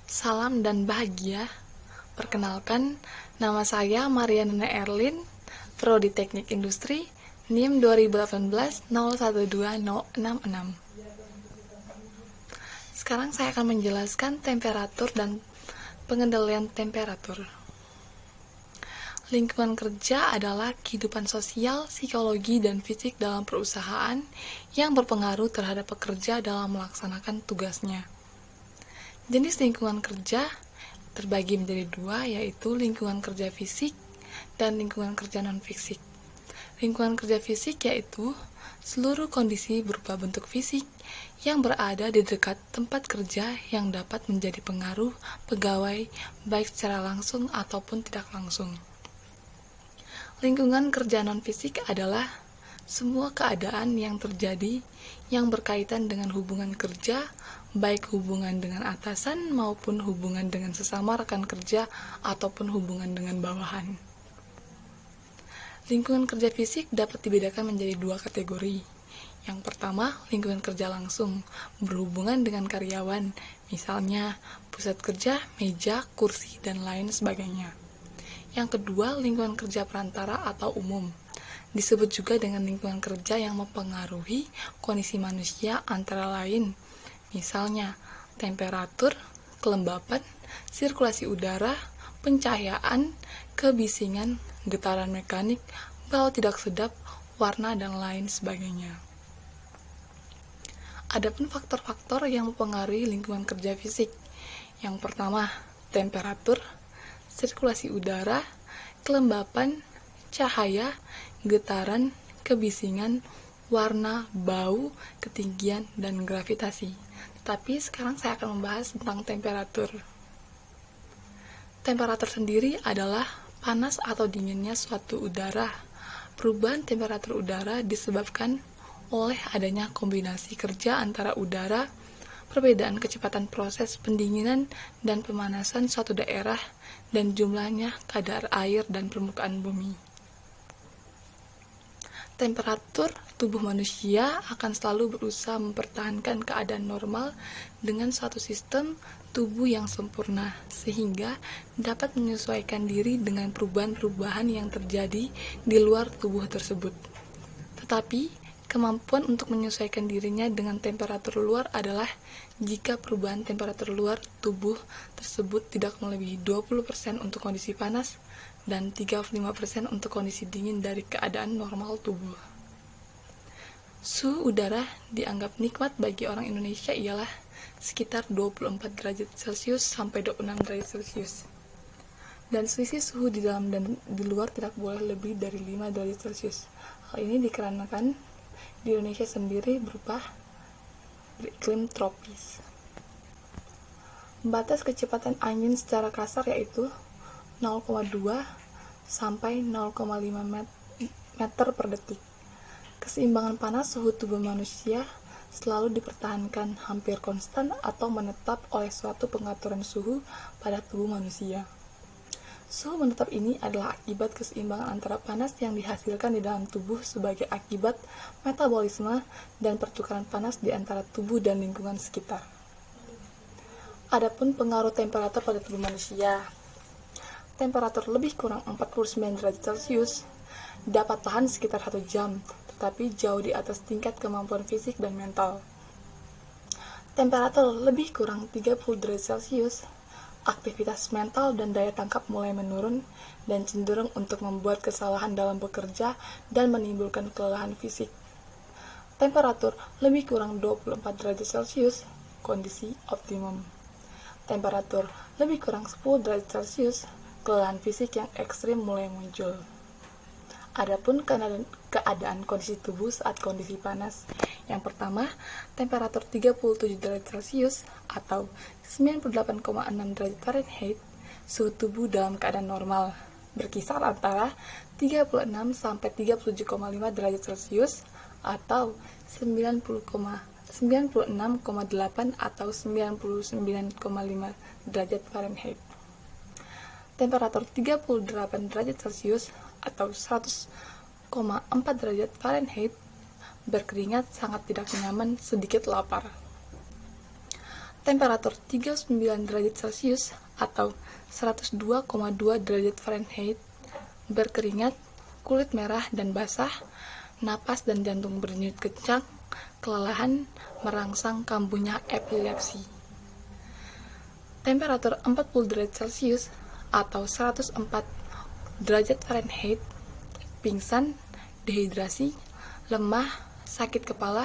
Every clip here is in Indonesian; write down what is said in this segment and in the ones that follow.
Salam dan bahagia. Perkenalkan, nama saya Mariana Erlin, Prodi Teknik Industri, NIM 2018-012066. Sekarang saya akan menjelaskan temperatur dan pengendalian temperatur. Lingkungan kerja adalah kehidupan sosial, psikologi, dan fisik dalam perusahaan yang berpengaruh terhadap pekerja dalam melaksanakan tugasnya. Jenis lingkungan kerja terbagi menjadi dua, yaitu lingkungan kerja fisik dan lingkungan kerja non-fisik. Lingkungan kerja fisik yaitu seluruh kondisi berupa bentuk fisik yang berada di dekat tempat kerja yang dapat menjadi pengaruh pegawai baik secara langsung ataupun tidak langsung. Lingkungan kerja non-fisik adalah semua keadaan yang terjadi yang berkaitan dengan hubungan kerja, baik hubungan dengan atasan maupun hubungan dengan sesama rekan kerja ataupun hubungan dengan bawahan. Lingkungan kerja fisik dapat dibedakan menjadi dua kategori. Yang pertama, lingkungan kerja langsung, berhubungan dengan karyawan, misalnya pusat kerja, meja, kursi, dan lain sebagainya. Yang kedua, lingkungan kerja perantara atau umum. Disebut juga dengan lingkungan kerja yang mempengaruhi kondisi manusia antara lain, misalnya temperatur, kelembapan, sirkulasi udara, pencahayaan, kebisingan, getaran mekanik, bau tidak sedap, warna, dan lain sebagainya. Adapun faktor-faktor yang mempengaruhi lingkungan kerja fisik. Yang pertama, temperatur, sirkulasi udara, kelembapan, cahaya, getaran, kebisingan, warna, bau, ketinggian, dan gravitasi. Tapi sekarang saya akan membahas tentang temperatur. Temperatur sendiri adalah panas atau dinginnya suatu udara. Perubahan temperatur udara disebabkan oleh adanya kombinasi kerja antara udara, perbedaan kecepatan proses pendinginan dan pemanasan suatu daerah, dan jumlahnya kadar air dan permukaan bumi. Temperatur tubuh manusia akan selalu berusaha mempertahankan keadaan normal dengan suatu sistem tubuh yang sempurna, sehingga dapat menyesuaikan diri dengan perubahan-perubahan yang terjadi di luar tubuh tersebut. Tetapi, kemampuan untuk menyesuaikan dirinya dengan temperatur luar adalah jika perubahan temperatur luar tubuh tersebut tidak melebihi 20% untuk kondisi panas dan 35% untuk kondisi dingin dari keadaan normal tubuh. Suhu udara dianggap nikmat bagi orang Indonesia ialah sekitar 24 derajat Celcius sampai 26 derajat Celcius. Dan selisih suhu di dalam dan di luar tidak boleh lebih dari 5 derajat Celcius. Hal ini dikarenakan di Indonesia sendiri berupa iklim tropis. Batas kecepatan angin secara kasar yaitu 0,2 sampai 0,5 meter per detik. Keseimbangan panas suhu tubuh manusia selalu dipertahankan hampir konstan atau menetap oleh suatu pengaturan suhu pada tubuh manusia. Suhu menetap ini adalah akibat keseimbangan antara panas yang dihasilkan di dalam tubuh sebagai akibat metabolisme dan pertukaran panas di antara tubuh dan lingkungan sekitar. Adapun pengaruh temperatur pada tubuh manusia. Temperatur lebih kurang 49 derajat Celcius dapat tahan sekitar 1 jam, tetapi jauh di atas tingkat kemampuan fisik dan mental. Temperatur lebih kurang 30 derajat Celcius, aktivitas mental dan daya tangkap mulai menurun dan cenderung untuk membuat kesalahan dalam bekerja dan menimbulkan kelelahan fisik. Temperatur lebih kurang 24 derajat Celcius, kondisi optimum. Temperatur lebih kurang 10 derajat Celcius, kelelahan fisik yang ekstrim mulai muncul. Adapun keadaan kondisi tubuh saat kondisi panas. Yang pertama, temperatur 37 derajat Celcius atau 98,6 derajat Fahrenheit, suhu tubuh dalam keadaan normal, berkisar antara 36 sampai 37,5 derajat Celcius atau 96,8 atau 99,5 derajat Fahrenheit. Temperatur 38 derajat Celcius atau 100,4 derajat Fahrenheit, berkeringat, sangat tidak nyaman, sedikit lapar. Temperatur 39 derajat Celcius atau 102,2 derajat Fahrenheit, berkeringat, kulit merah dan basah, napas dan jantung berdenyut kencang, kelelahan, merangsang kambuhnya epilepsi. Temperatur 40 derajat Celcius atau 104 derajat Fahrenheit, pingsan, dehidrasi, lemah, sakit kepala,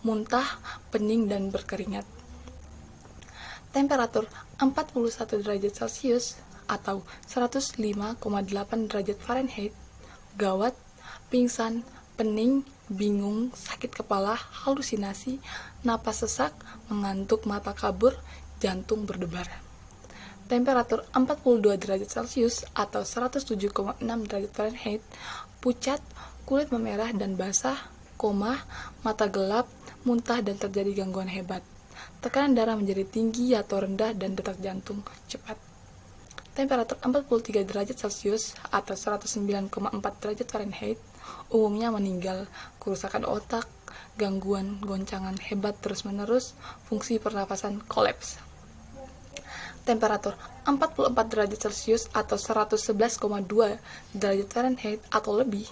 muntah, pening, dan berkeringat. Temperatur 41 derajat Celcius atau 105,8 derajat Fahrenheit, gawat, pingsan, pening, bingung, sakit kepala, halusinasi, napas sesak, mengantuk, mata kabur, jantung berdebar. Temperatur 42 derajat Celcius atau 107,6 derajat Fahrenheit, pucat, kulit memerah dan basah, koma, mata gelap, muntah dan terjadi gangguan hebat. Tekanan darah menjadi tinggi atau rendah dan detak jantung cepat. Temperatur 43 derajat Celcius atau 109,4 derajat Fahrenheit, umumnya meninggal, kerusakan otak, gangguan goncangan hebat terus-menerus, fungsi pernapasan kolaps. Temperatur 44 derajat Celcius atau 111,2 derajat Fahrenheit atau lebih,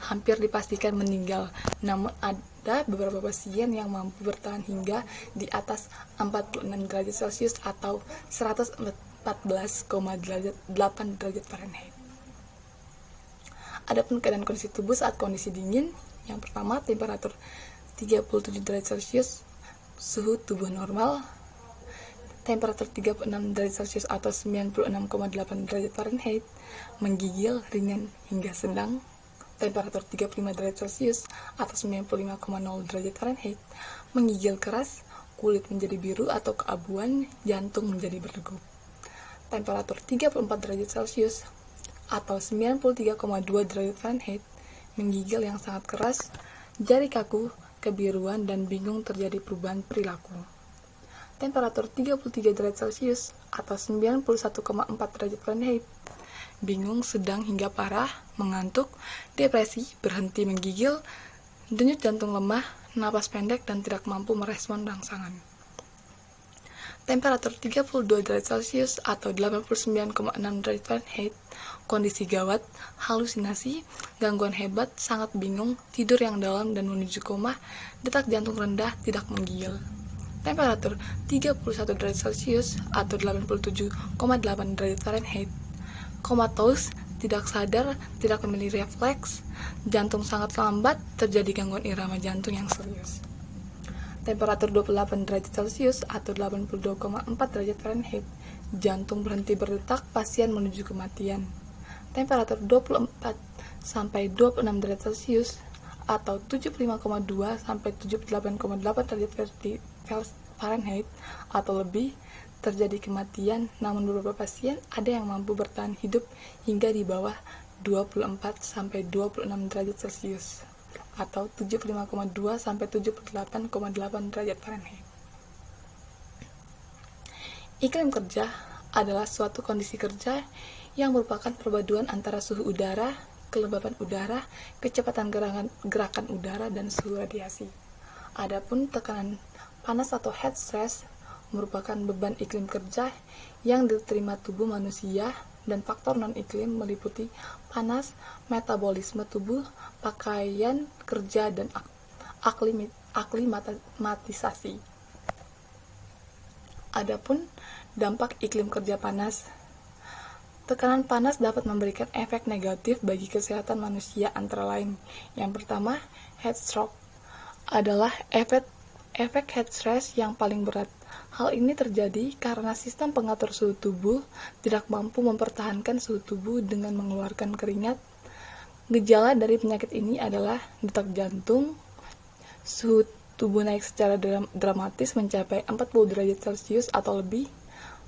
hampir dipastikan meninggal, namun ada beberapa pasien yang mampu bertahan hingga di atas 46 derajat Celcius atau 114,8 derajat Fahrenheit. Adapun keadaan kondisi tubuh saat kondisi dingin, yang pertama temperatur 37 derajat Celcius, suhu tubuh normal. Temperatur 36 derajat Celcius atau 96,8 derajat Fahrenheit, menggigil, ringan hingga sedang. Temperatur 35 derajat Celcius atau 95,0 derajat Fahrenheit, menggigil keras, kulit menjadi biru atau keabuan, jantung menjadi berdegup. Temperatur 34 derajat Celcius atau 93,2 derajat Fahrenheit, menggigil yang sangat keras, jari kaku, kebiruan, dan bingung, terjadi perubahan perilaku. Temperatur 33 derajat Celcius atau 91,4 derajat Fahrenheit, bingung sedang hingga parah, mengantuk, depresi, berhenti menggigil, denyut jantung lemah, napas pendek, dan tidak mampu merespon rangsangan. Temperatur 32 derajat Celcius atau 89,6 derajat Fahrenheit, kondisi gawat, halusinasi, gangguan hebat, sangat bingung, tidur yang dalam dan menuju koma, detak jantung rendah, tidak menggigil. Temperatur 31 derajat Celcius atau 87,8 derajat Fahrenheit, komatos, tidak sadar, tidak memiliki refleks, jantung sangat lambat, terjadi gangguan irama jantung yang serius. Temperatur 28 derajat Celcius atau 82,4 derajat Fahrenheit, jantung berhenti berdetak, pasien menuju kematian. Temperatur 24 sampai 26 derajat Celcius atau 75,2 sampai 78,8 derajat Fahrenheit atau lebih, terjadi kematian, namun beberapa pasien ada yang mampu bertahan hidup hingga di bawah 24 sampai 26 derajat Celcius atau 75,2 sampai 78,8 derajat Fahrenheit. Iklim kerja adalah suatu kondisi kerja yang merupakan perpaduan antara suhu udara, kelembapan udara, kecepatan gerakan udara, dan suhu radiasi. Adapun tekanan panas atau heat stress merupakan beban iklim kerja yang diterima tubuh manusia, dan faktor non-iklim meliputi panas, metabolisme tubuh, pakaian kerja, dan aklimatisasi. Adapun dampak iklim kerja panas, tekanan panas dapat memberikan efek negatif bagi kesehatan manusia, antara lain: yang pertama, heat stroke adalah efek heat stress yang paling berat. Hal ini terjadi karena sistem pengatur suhu tubuh tidak mampu mempertahankan suhu tubuh dengan mengeluarkan keringat. Gejala dari penyakit ini adalah detak jantung, suhu tubuh naik secara dramatis mencapai 40 derajat Celcius atau lebih,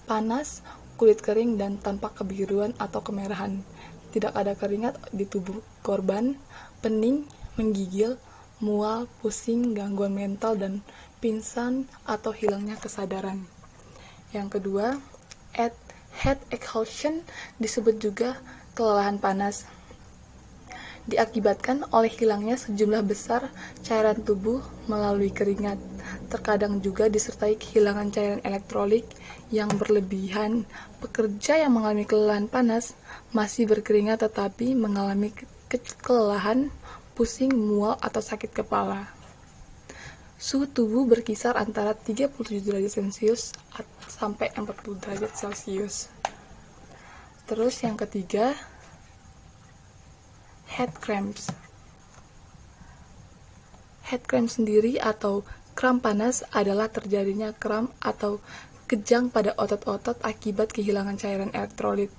panas, kulit kering dan tampak kebiruan atau kemerahan, tidak ada keringat di tubuh korban, pening, menggigil, mual, pusing, gangguan mental, dan pingsan atau hilangnya kesadaran. Yang kedua, heat exhaustion disebut juga kelelahan panas, diakibatkan oleh hilangnya sejumlah besar cairan tubuh melalui keringat. terkadang juga disertai kehilangan cairan elektrolit yang berlebihan. Pekerja yang mengalami kelelahan panas masih berkeringat tetapi mengalami kelelahan, pusing, mual, atau sakit kepala. Suhu tubuh berkisar antara 37 derajat Celcius sampai 40 derajat Celcius. Terus yang ketiga, head cramps. Head cramp sendiri atau kram panas adalah terjadinya kram atau kejang pada otot-otot akibat kehilangan cairan elektrolit.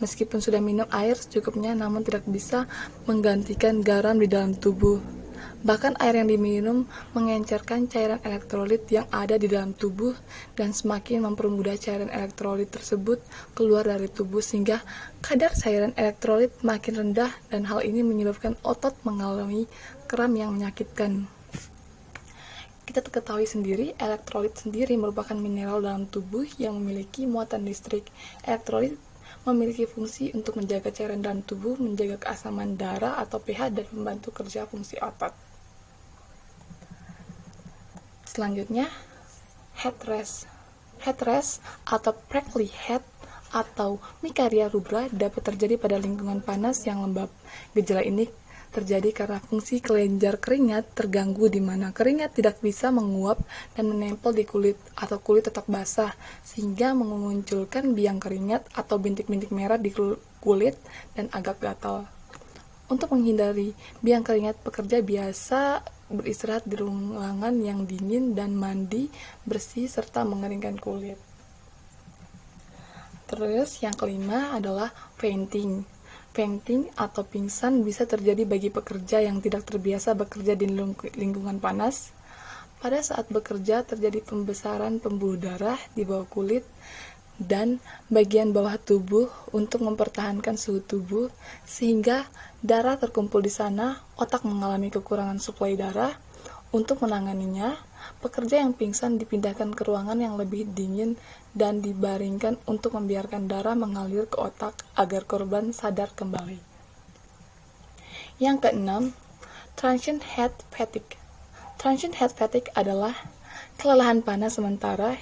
Meskipun sudah minum air secukupnya, namun tidak bisa menggantikan garam di dalam tubuh. Bahkan air yang diminum mengencerkan cairan elektrolit yang ada di dalam tubuh dan semakin mempermudah cairan elektrolit tersebut keluar dari tubuh sehingga kadar cairan elektrolit makin rendah dan hal ini menyebabkan otot mengalami kram yang menyakitkan. Kita ketahui sendiri, elektrolit sendiri merupakan mineral dalam tubuh yang memiliki muatan listrik. Elektrolit memiliki fungsi untuk menjaga cairan dalam tubuh, menjaga keasaman darah atau pH, dan membantu kerja fungsi otot. Selanjutnya, head rash. Head rash atau prickly head atau micaria rubra dapat terjadi pada lingkungan panas yang lembab. Gejala ini terjadi karena fungsi kelenjar keringat terganggu di mana keringat tidak bisa menguap dan menempel di kulit atau kulit tetap basah sehingga memunculkan biang keringat atau bintik-bintik merah di kulit dan agak gatal. Untuk menghindari biang keringat, pekerja biasa beristirahat di ruangan yang dingin dan mandi bersih serta mengeringkan kulit. Terus yang kelima adalah fainting. Fainting atau pingsan bisa terjadi bagi pekerja yang tidak terbiasa bekerja di lingkungan panas. Pada saat bekerja terjadi pembesaran pembuluh darah di bawah kulit dan bagian bawah tubuh untuk mempertahankan suhu tubuh sehingga darah terkumpul di sana, otak mengalami kekurangan suplai darah. Untuk menanganinya, pekerja yang pingsan dipindahkan ke ruangan yang lebih dingin dan dibaringkan untuk membiarkan darah mengalir ke otak agar korban sadar kembali. Yang keenam, transient heat fatigue. Transient heat fatigue adalah kelelahan panas sementara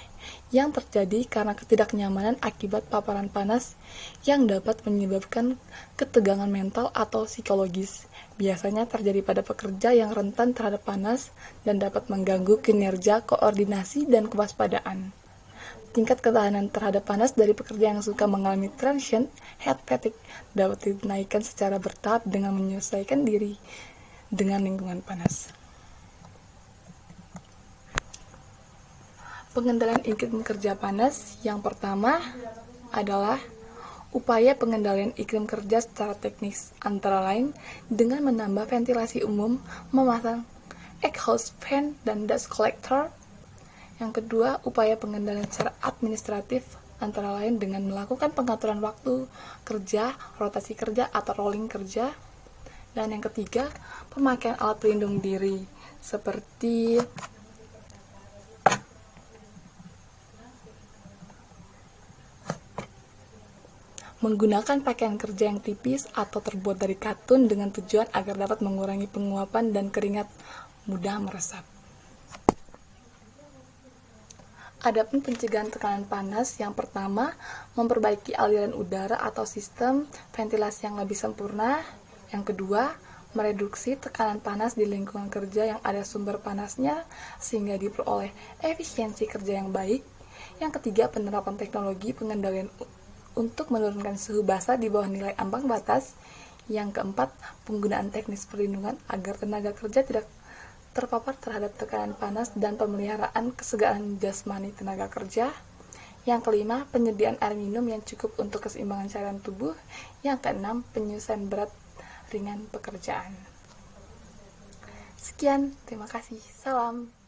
yang terjadi karena ketidaknyamanan akibat paparan panas yang dapat menyebabkan ketegangan mental atau psikologis. Biasanya terjadi pada pekerja yang rentan terhadap panas dan dapat mengganggu kinerja, koordinasi, dan kewaspadaan. Tingkat ketahanan terhadap panas dari pekerja yang suka mengalami transient heat fatigue dapat dinaikkan secara bertahap dengan menyesuaikan diri dengan lingkungan panas. Pengendalian iklim kerja panas yang pertama adalah upaya pengendalian iklim kerja secara teknis, antara lain dengan menambah ventilasi umum, memasang exhaust fan dan dust collector. Yang kedua, upaya pengendalian secara administratif, antara lain dengan melakukan pengaturan waktu kerja, rotasi kerja atau rolling kerja. Dan yang ketiga, pemakaian alat pelindung diri seperti menggunakan pakaian kerja yang tipis atau terbuat dari katun dengan tujuan agar dapat mengurangi penguapan dan keringat mudah meresap. Adapun pencegahan tekanan panas, yang pertama, memperbaiki aliran udara atau sistem ventilasi yang lebih sempurna. Yang kedua, mereduksi tekanan panas di lingkungan kerja yang ada sumber panasnya sehingga diperoleh efisiensi kerja yang baik. Yang ketiga, penerapan teknologi pengendalian untuk menurunkan suhu basah di bawah nilai ambang batas. Yang keempat, penggunaan teknis perlindungan agar tenaga kerja tidak terpapar terhadap tekanan panas dan pemeliharaan kesegaran jasmani tenaga kerja. Yang kelima, penyediaan air minum yang cukup untuk keseimbangan cairan tubuh. Yang keenam, penyesuaian berat ringan pekerjaan. Sekian, terima kasih. Salam.